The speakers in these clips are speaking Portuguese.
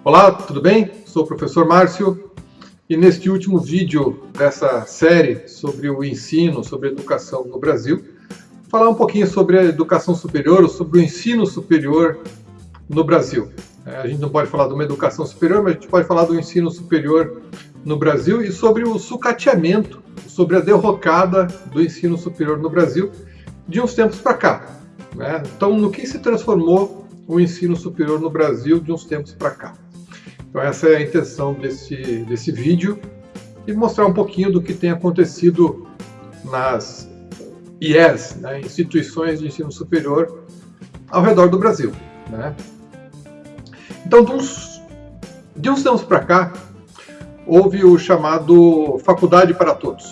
Olá, tudo bem? Sou o professor Márcio e neste último vídeo dessa série sobre o ensino, sobre a educação no Brasil, vou falar um pouquinho sobre a educação superior ou sobre o ensino superior no Brasil. A gente não pode falar de uma educação superior, mas a gente pode falar do ensino superior no Brasil e sobre o sucateamento, sobre a derrocada do ensino superior no Brasil de uns tempos para cá. Então, no que se transformou o ensino superior no Brasil de uns tempos para cá? Então essa é a intenção desse vídeo e mostrar um pouquinho do que tem acontecido nas IES, instituições de ensino superior ao redor do Brasil. Então, de uns tempos para cá, houve o chamado Faculdade para Todos,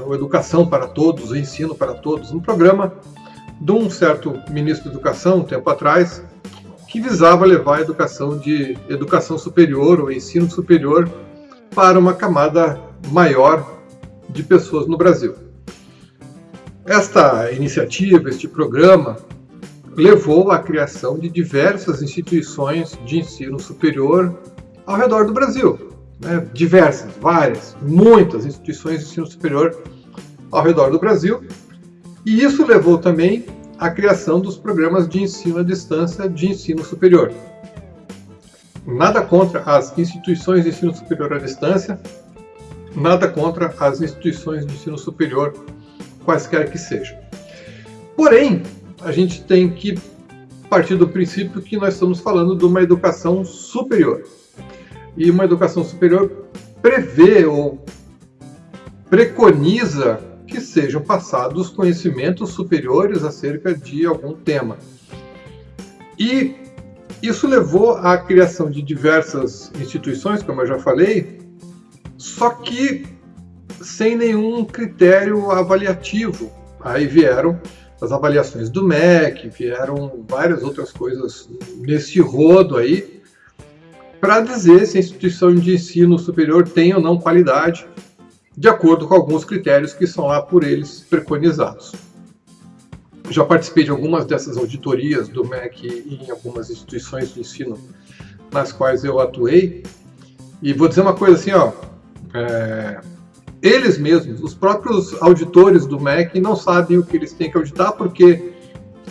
ou Educação para Todos, o Ensino para Todos, um programa de um certo ministro da Educação, um tempo atrás, que visava levar a educação superior ou ensino superior para uma camada maior de pessoas no Brasil. Esta iniciativa, este programa, levou à criação de diversas instituições de ensino superior ao redor do Brasil. Diversas, várias, muitas instituições de ensino superior ao redor do Brasil. E isso levou também a criação dos programas de ensino à distância de ensino superior. Nada contra as instituições de ensino superior à distância, nada contra as instituições de ensino superior, quaisquer que sejam. Porém, a gente tem que partir do princípio que nós estamos falando de uma educação superior. E uma educação superior prevê ou preconiza que sejam passados conhecimentos superiores acerca de algum tema. E isso levou à criação de diversas instituições, como eu já falei, só que sem nenhum critério avaliativo. Aí vieram as avaliações do MEC, vieram várias outras coisas nesse rodo aí, para dizer se a instituição de ensino superior tem ou não qualidade, de acordo com alguns critérios que são lá por eles preconizados. Já participei de algumas dessas auditorias do MEC em algumas instituições de ensino nas quais eu atuei, e vou dizer uma coisa assim, eles mesmos, os próprios auditores do MEC não sabem o que eles têm que auditar, porque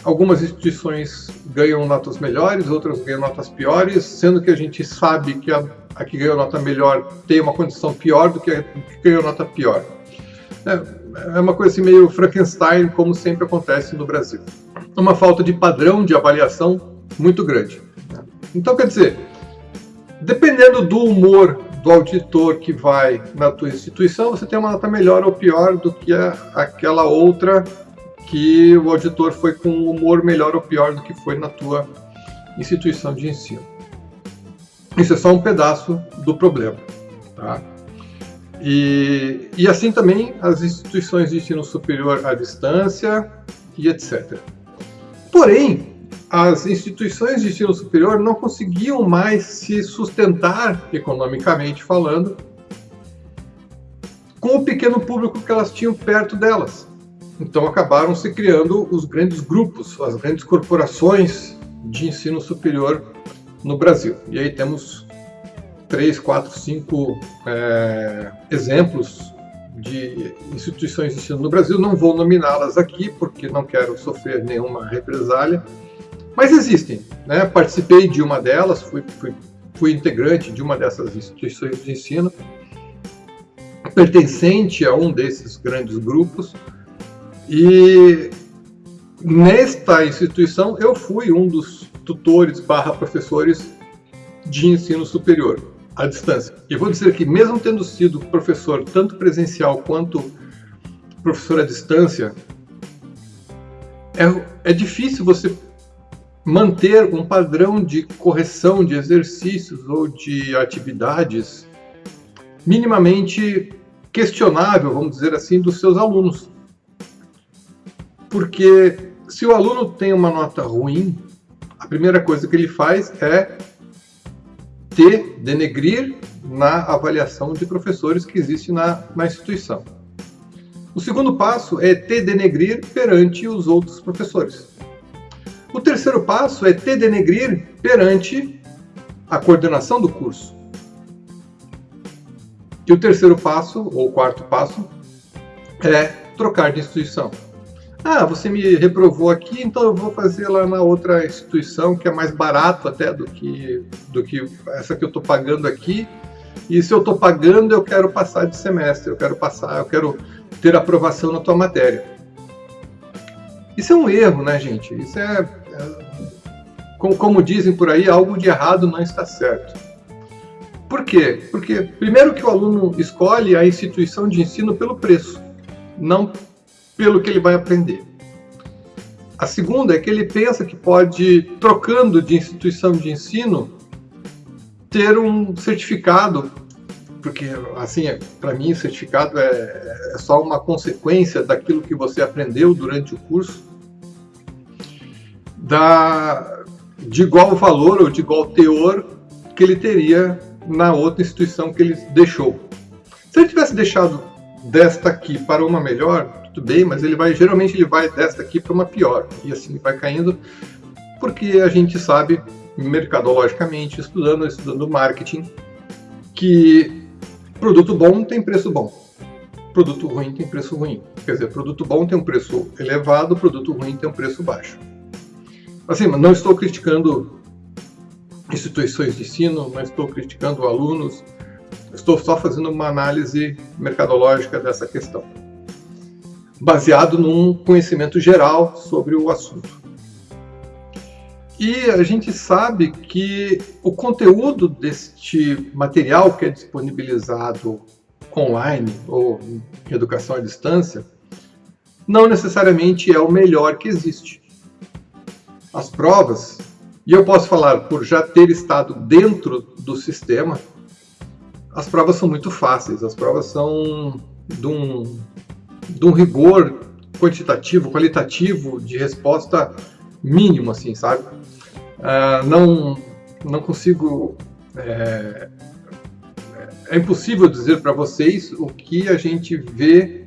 algumas instituições ganham notas melhores, outras ganham notas piores, sendo que a gente sabe que a que ganhou nota melhor tem uma condição pior do que a que ganhou nota pior. É uma coisa assim meio Frankenstein, como sempre acontece no Brasil. Uma falta de padrão de avaliação muito grande. Então, quer dizer, dependendo do humor do auditor que vai na tua instituição, você tem uma nota melhor ou pior do que aquela outra que o auditor foi com um humor melhor ou pior do que foi na tua instituição de ensino. Isso é só um pedaço do problema. Tá? E assim também as instituições de ensino superior à distância e etc. Porém, as instituições de ensino superior não conseguiam mais se sustentar, economicamente falando, com o pequeno público que elas tinham perto delas. Então acabaram se criando os grandes grupos, as grandes corporações de ensino superior no Brasil. E aí temos 3, 4, 5 exemplos de instituições de ensino no Brasil. Não vou nominá-las aqui, porque não quero sofrer nenhuma represália, mas existem. Participei de uma delas, fui integrante de uma dessas instituições de ensino, pertencente a um desses grandes grupos, e nesta instituição eu fui um dos tutores / professores de ensino superior à distância. E vou dizer que mesmo tendo sido professor tanto presencial quanto professor à distância, é difícil você manter um padrão de correção de exercícios ou de atividades minimamente questionável, vamos dizer assim, dos seus alunos. Porque se o aluno tem uma nota ruim, a primeira coisa que ele faz é te denegrir na avaliação de professores que existe na instituição. O segundo passo é te denegrir perante os outros professores. O terceiro passo é te denegrir perante a coordenação do curso. E o terceiro passo, ou o quarto passo, é trocar de instituição. Ah, você me reprovou aqui, então eu vou fazer lá na outra instituição, que é mais barato até do que essa que eu estou pagando aqui. E se eu estou pagando, eu quero passar de semestre, eu quero ter aprovação na tua matéria. Isso é um erro, né, gente? Isso como dizem por aí, algo de errado não está certo. Por quê? Porque, primeiro, que o aluno escolhe a instituição de ensino pelo preço, não pelo que ele vai aprender. A segunda é que ele pensa que pode, trocando de instituição de ensino, ter um certificado, porque, assim, para mim, o certificado é só uma consequência daquilo que você aprendeu durante o curso, de igual valor ou de igual teor que ele teria na outra instituição que ele deixou. Se ele tivesse deixado desta aqui para uma melhor, tudo bem, mas geralmente ele vai desta aqui para uma pior, e assim vai caindo, porque a gente sabe, mercadologicamente, estudando marketing, que produto bom tem preço bom, produto ruim tem preço ruim. Quer dizer, produto bom tem um preço elevado, produto ruim tem um preço baixo. Assim, não estou criticando instituições de ensino, não estou criticando alunos, estou só fazendo uma análise mercadológica dessa questão, baseado num conhecimento geral sobre o assunto. E a gente sabe que o conteúdo deste material que é disponibilizado online ou em educação à distância não necessariamente é o melhor que existe. As provas, e eu posso falar por já ter estado dentro do sistema, as provas são muito fáceis, as provas são de um rigor quantitativo, qualitativo, de resposta mínimo, assim, sabe? Não consigo... É impossível dizer para vocês o que a gente vê,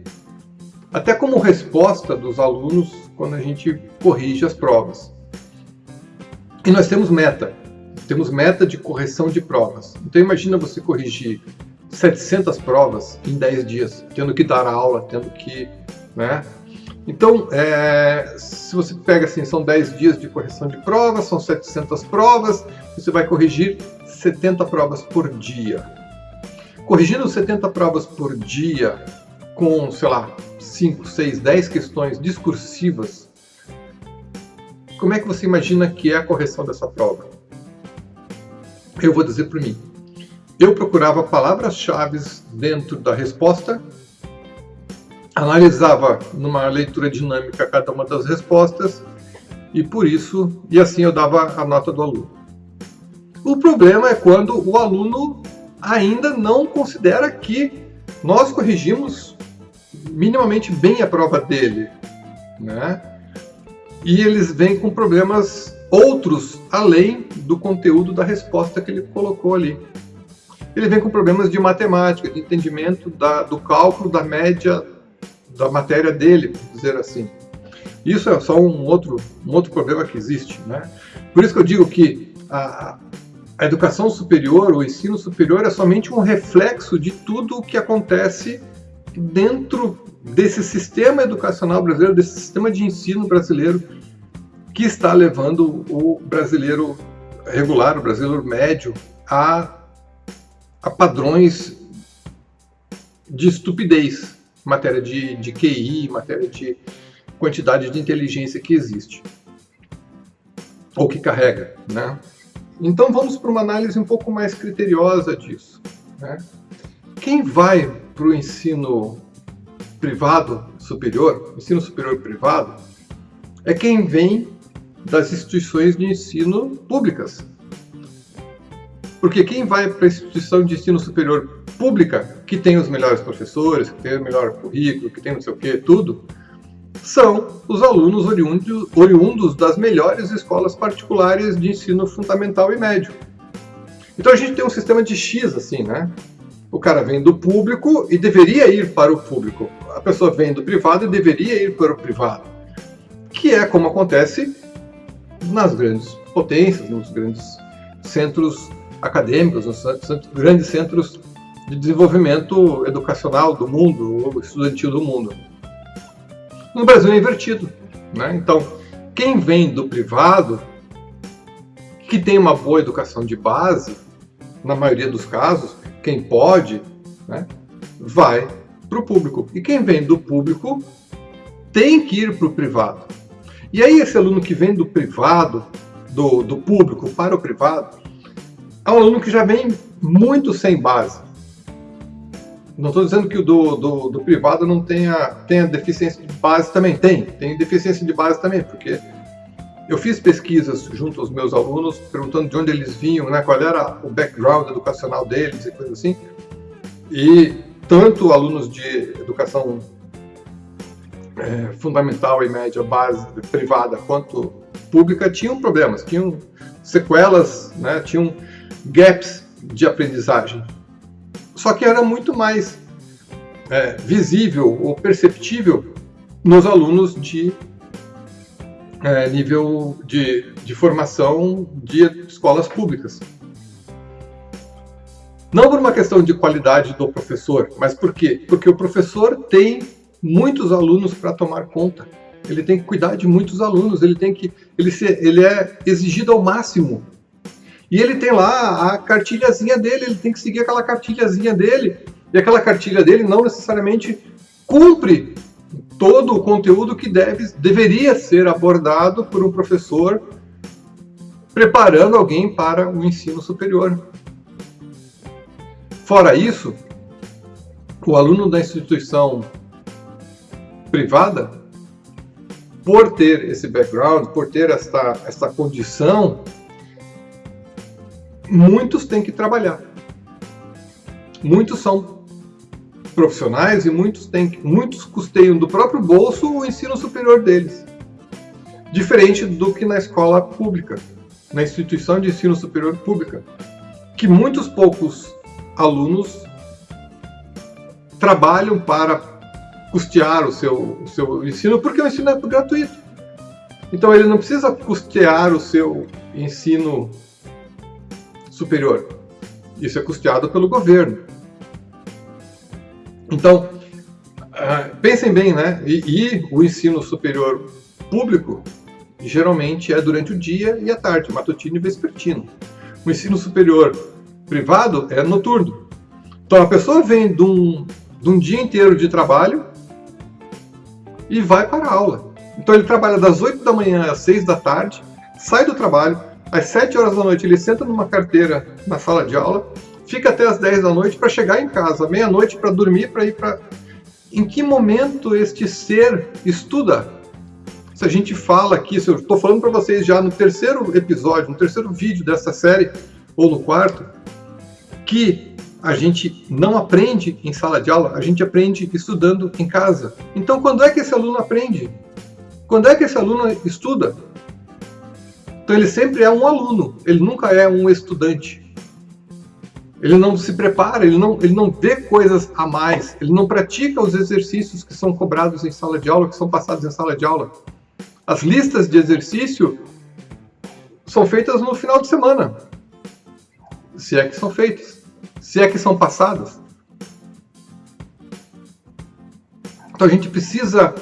até como resposta dos alunos, quando a gente corrige as provas. E nós temos meta de correção de provas. Então imagina você corrigir 700 provas em 10 dias, tendo que dar aula, tendo que... né? Então, se você pega assim, são 10 dias de correção de provas, são 700 provas, você vai corrigir 70 provas por dia. Corrigindo 70 provas por dia com, sei lá, 5, 6, 10 questões discursivas, como é que você imagina que é a correção dessa prova? Eu vou dizer por mim. Eu procurava palavras-chave dentro da resposta, analisava numa leitura dinâmica cada uma das respostas e assim eu dava a nota do aluno. O problema é quando o aluno ainda não considera que nós corrigimos minimamente bem a prova dele, né? E eles vêm com problemas outros além do conteúdo da resposta que ele colocou ali. Ele vem com problemas de matemática, de entendimento do cálculo da média da matéria dele, por dizer assim. Isso é só um outro problema que existe, né? Por isso que eu digo que a educação superior, o ensino superior, é somente um reflexo de tudo o que acontece dentro desse sistema educacional brasileiro, desse sistema de ensino brasileiro, que está levando o brasileiro regular, o brasileiro médio, a padrões de estupidez, em matéria de QI, em matéria de quantidade de inteligência que existe, ou que carrega, né? Então vamos para uma análise um pouco mais criteriosa disso, né? Quem vai para o ensino privado superior, ensino superior privado, é quem vem das instituições de ensino públicas. Porque quem vai para a instituição de ensino superior pública, que tem os melhores professores, que tem o melhor currículo, que tem não sei o que, tudo, são os alunos oriundos das melhores escolas particulares de ensino fundamental e médio. Então a gente tem um sistema de X, assim, né? O cara vem do público e deveria ir para o público. A pessoa vem do privado e deveria ir para o privado. Que é como acontece nas grandes potências, nos grandes centros acadêmicos, nos grandes centros de desenvolvimento educacional do mundo, ou estudantil do mundo. No Brasil é invertido, né? Então, quem vem do privado, que tem uma boa educação de base, na maioria dos casos, quem pode, né, vai para o público. E quem vem do público tem que ir para o privado. E aí esse aluno que vem do privado, do público para o privado, é um aluno que já vem muito sem base. Não estou dizendo que o do privado não tenha deficiência de base também. Tem deficiência de base também, porque eu fiz pesquisas junto aos meus alunos, perguntando de onde eles vinham, né, qual era o background educacional deles e coisas assim. E tanto alunos de educação fundamental e média, base privada, quanto pública, tinham problemas, tinham sequelas, né, tinham gaps de aprendizagem. Só que era muito mais visível ou perceptível nos alunos de nível de formação de escolas públicas. Não por uma questão de qualidade do professor, mas por quê? Porque o professor tem muitos alunos para tomar conta. Ele tem que cuidar de muitos alunos, ele é exigido ao máximo. E ele tem lá a cartilhazinha dele, ele tem que seguir aquela cartilhazinha dele, e aquela cartilha dele não necessariamente cumpre todo o conteúdo que deveria ser abordado por um professor preparando alguém para o ensino superior. Fora isso, o aluno da instituição privada, por ter esse background, por ter esta condição, muitos têm que trabalhar. Muitos são profissionais e muitos custeiam do próprio bolso o ensino superior deles. Diferente do que na escola pública, na instituição de ensino superior pública, que muitos poucos alunos trabalham para custear o seu ensino, porque o ensino é gratuito. Então ele não precisa custear o seu ensino superior. Isso é custeado pelo governo. Então, pensem bem, né? E o ensino superior público geralmente é durante o dia e a tarde, matutino e vespertino. O ensino superior privado é noturno. Então a pessoa vem de um dia inteiro de trabalho e vai para a aula. Então ele trabalha das 8 da manhã às 6 da tarde, sai do trabalho, às 7 horas da noite ele senta numa carteira na sala de aula, fica até às 10 da noite para chegar em casa, meia-noite para dormir, para ir para... Em que momento este ser estuda? Se a gente fala aqui, se eu estou falando para vocês já no terceiro episódio, no terceiro vídeo dessa série, ou no quarto, que a gente não aprende em sala de aula, a gente aprende estudando em casa. Então, quando é que esse aluno aprende? Quando é que esse aluno estuda? Então, ele sempre é um aluno, ele nunca é um estudante. Ele não se prepara, ele não vê coisas a mais, ele não pratica os exercícios que são cobrados em sala de aula, que são passados em sala de aula. As listas de exercício são feitas no final de semana, se é que são feitas, se é que são passadas. Então a gente precisa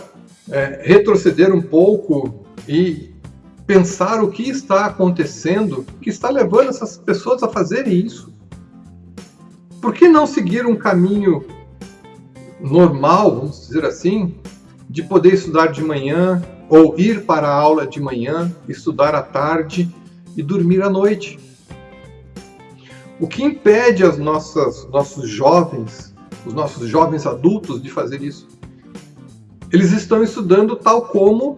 retroceder um pouco e pensar o que está acontecendo, que está levando essas pessoas a fazerem isso. Por que não seguir um caminho normal, vamos dizer assim, de poder estudar de manhã, ou ir para a aula de manhã, estudar à tarde e dormir à noite? O que impede os nossos jovens adultos de fazer isso? Eles estão estudando tal como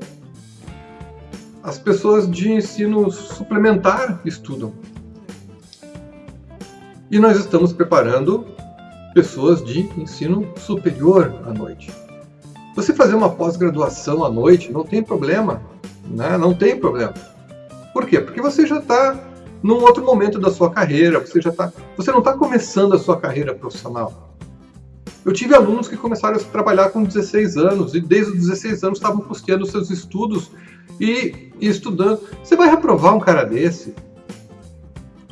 as pessoas de ensino suplementar estudam. E nós estamos preparando pessoas de ensino superior à noite. Você fazer uma pós-graduação à noite não tem problema, né? Não tem problema. Por quê? Porque você já está num outro momento da sua carreira, você não está começando a sua carreira profissional. Eu tive alunos que começaram a trabalhar com 16 anos e desde os 16 anos estavam custeando seus estudos e estudando. Você vai reprovar um cara desse?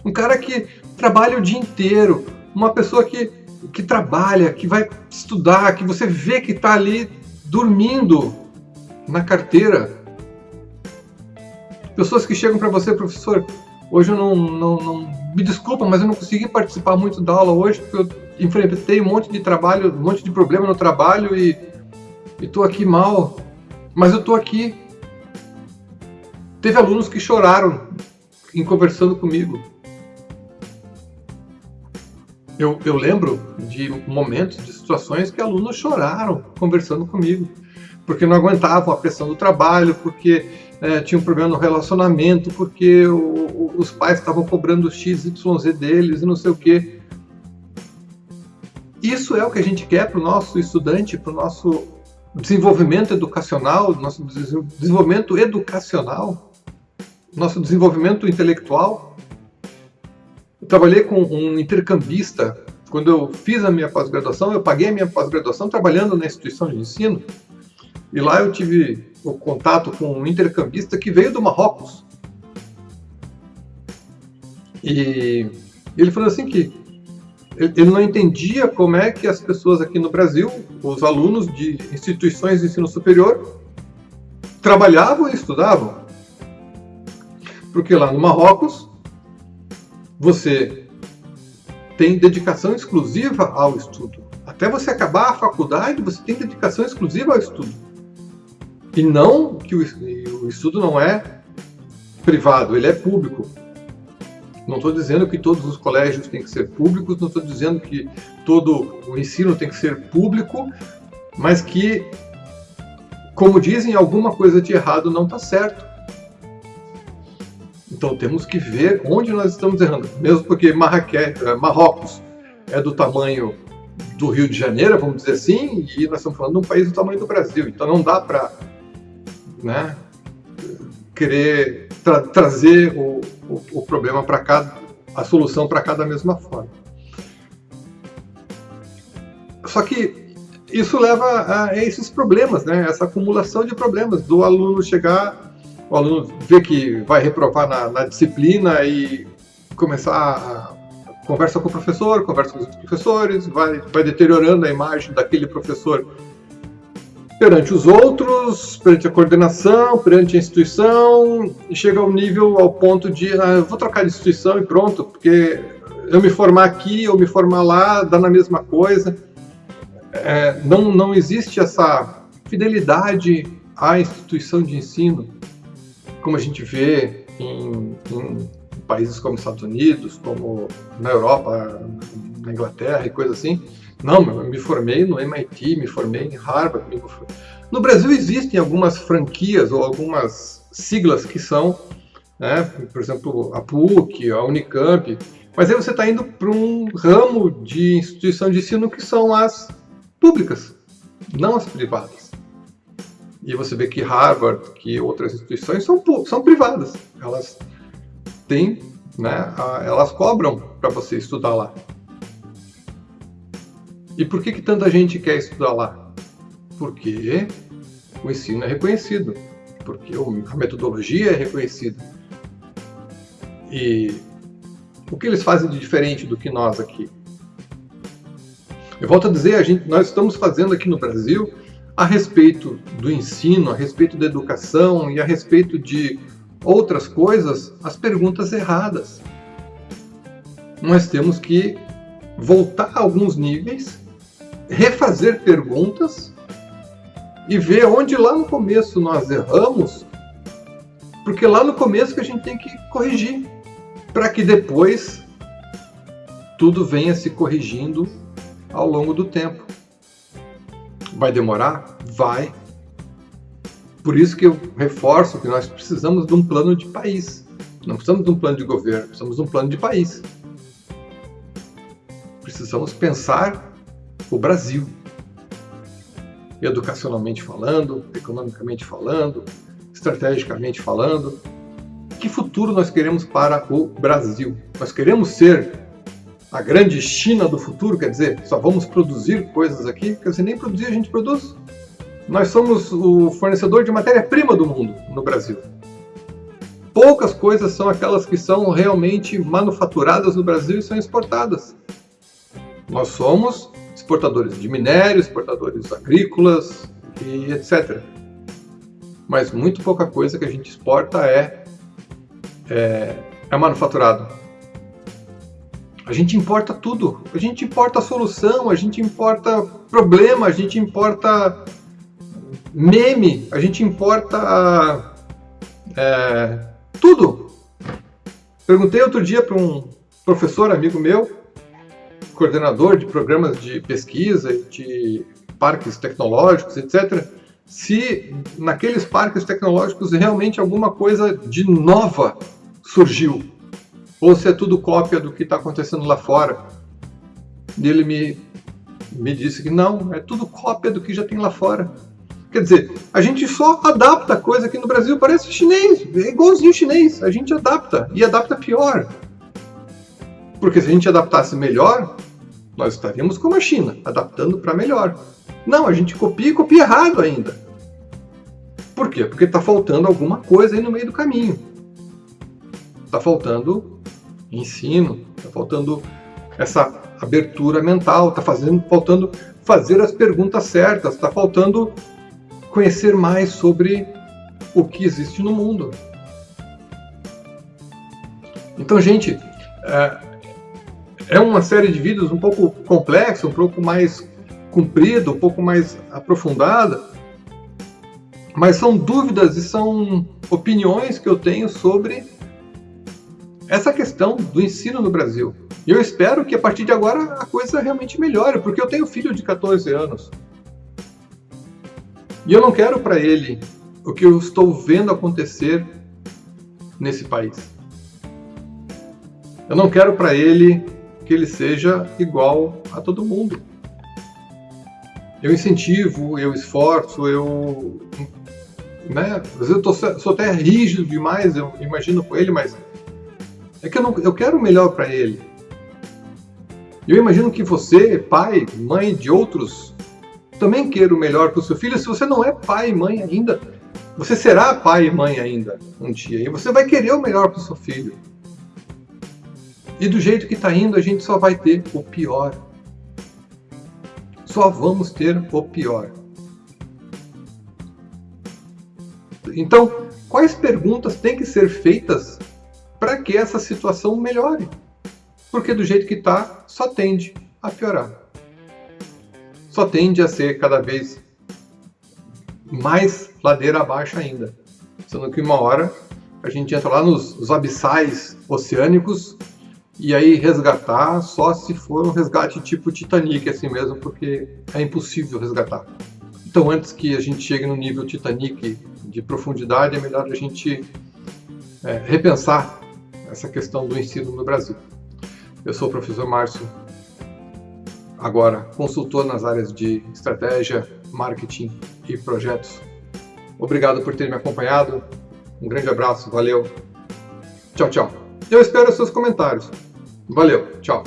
Um cara que trabalha o dia inteiro, uma pessoa que trabalha, que vai estudar, que você vê que está ali dormindo na carteira. Pessoas que chegam para você, professor, hoje eu não me desculpa, mas eu não consegui participar muito da aula hoje, porque eu enfrentei um monte de trabalho, um monte de problema no trabalho e estou aqui mal, mas eu estou aqui. Teve alunos que choraram em conversando comigo. Eu lembro de momentos, de situações que alunos choraram conversando comigo, porque não aguentavam a pressão do trabalho, porque tinha um problema no relacionamento, porque os pais estavam cobrando o X, Y, Z deles e não sei o quê. Isso é o que a gente quer para o nosso estudante, para o nosso desenvolvimento educacional, nosso desenvolvimento educacional, nosso desenvolvimento intelectual. Eu trabalhei com um intercambista. Quando eu fiz a minha pós-graduação, eu paguei a minha pós-graduação trabalhando na instituição de ensino. E lá eu tive o contato com um intercambista que veio do Marrocos. E ele falou assim que ele não entendia como é que as pessoas aqui no Brasil, os alunos de instituições de ensino superior, trabalhavam e estudavam. Porque lá no Marrocos, você tem dedicação exclusiva ao estudo. Até você acabar a faculdade, você tem dedicação exclusiva ao estudo. E não que o estudo não é privado, ele é público. Não estou dizendo que todos os colégios têm que ser públicos, não estou dizendo que todo o ensino tem que ser público, mas que, como dizem, alguma coisa de errado não está certo. Então temos que ver onde nós estamos errando. Mesmo porque Marrocos é do tamanho do Rio de Janeiro, vamos dizer assim, e nós estamos falando de um país do tamanho do Brasil. Então não dá para querer trazer o problema para cá, a solução para cá da mesma forma. Só que isso leva a esses problemas, né? Essa acumulação de problemas do aluno chegar, o aluno vê que vai reprovar na disciplina e começar a conversa com o professor, conversa com os professores, vai deteriorando a imagem daquele professor perante os outros, perante a coordenação, perante a instituição, e chega ao ponto de eu vou trocar de instituição e pronto, porque eu me formar aqui, eu me formar lá, dá na mesma coisa. Não existe essa fidelidade à instituição de ensino, como a gente vê em países como Estados Unidos, como na Europa, na Inglaterra e coisa assim. Não, eu me formei no MIT, me formei em Harvard. No Brasil existem algumas franquias ou algumas siglas que são, por exemplo, a PUC, a Unicamp, mas aí você está indo para um ramo de instituição de ensino que são as públicas, não as privadas. E você vê que Harvard, que outras instituições são privadas. Elas têm, elas cobram para você estudar lá. E por que tanta gente quer estudar lá? Porque o ensino é reconhecido, porque a metodologia é reconhecida. E o que eles fazem de diferente do que nós aqui? Eu volto a dizer, nós estamos fazendo aqui no Brasil, a respeito do ensino, a respeito da educação e a respeito de outras coisas, as perguntas erradas. Nós temos que voltar a alguns níveis, refazer perguntas e ver onde lá no começo nós erramos, porque lá no começo que a gente tem que corrigir, para que depois tudo venha se corrigindo ao longo do tempo. Vai demorar? Vai. Por isso que eu reforço que nós precisamos de um plano de país. Não precisamos de um plano de governo, precisamos de um plano de país. Precisamos pensar o Brasil. Educacionalmente falando, economicamente falando, estrategicamente falando. Que futuro nós queremos para o Brasil? Nós queremos ser a grande China do futuro, quer dizer, só vamos produzir coisas aqui, quer dizer, nem produzir a gente produz. Nós somos o fornecedor de matéria-prima do mundo no Brasil. poucas coisas são aquelas que são realmente manufaturadas no Brasil e são exportadas. Nós somos exportadores de minério, exportadores agrícolas e etc. Mas muito pouca coisa que a gente exporta é manufaturado. A gente importa tudo. A gente importa a solução, a gente importa problema, a gente importa meme, a gente importa tudo. Perguntei outro dia para um professor amigo meu, coordenador de programas de pesquisa, de parques tecnológicos, etc., se naqueles parques tecnológicos realmente alguma coisa de nova surgiu, ou se é tudo cópia do que está acontecendo lá fora. E ele me disse que não, é tudo cópia do que já tem lá fora. Quer dizer, a gente só adapta coisa aqui no Brasil, parece chinês, é igualzinho chinês, a gente adapta, e adapta pior. Porque se a gente adaptasse melhor, nós estaríamos como a China, adaptando para melhor. Não, a gente copia e copia errado ainda. Por quê? Porque está faltando alguma coisa aí no meio do caminho. Está faltando ensino, está faltando essa abertura mental, está faltando fazer as perguntas certas, está faltando conhecer mais sobre o que existe no mundo. Então, gente, é uma série de vídeos um pouco complexa, um pouco mais comprida, um pouco mais aprofundada, mas são dúvidas e são opiniões que eu tenho sobre essa questão do ensino no Brasil. E eu espero que a partir de agora a coisa realmente melhore, porque eu tenho um filho de 14 anos. E eu não quero para ele o que eu estou vendo acontecer nesse país. Eu não quero para ele que ele seja igual a todo mundo. Eu incentivo, eu esforço, às vezes eu sou até rígido demais, eu imagino com ele, mas é que eu quero o melhor para ele. Eu imagino que você, pai, mãe de outros, também queira o melhor para o seu filho. Se você não é pai e mãe ainda, você será pai e mãe ainda um dia. E você vai querer o melhor para o seu filho. E do jeito que está indo, a gente só vai ter o pior. Só vamos ter o pior. Então, quais perguntas têm que ser feitas para que essa situação melhore? Porque do jeito que está, só tende a piorar. Só tende a ser cada vez mais ladeira abaixo ainda. Sendo que uma hora a gente entra lá nos abissais oceânicos e aí resgatar só se for um resgate tipo Titanic assim mesmo, porque é impossível resgatar. Então antes que a gente chegue no nível Titanic de profundidade, é melhor a gente repensar essa questão do ensino no Brasil. Eu sou o professor Márcio, agora consultor nas áreas de estratégia, marketing e projetos. Obrigado por ter me acompanhado, um grande abraço, valeu, tchau, tchau. Eu espero os seus comentários. Valeu, tchau.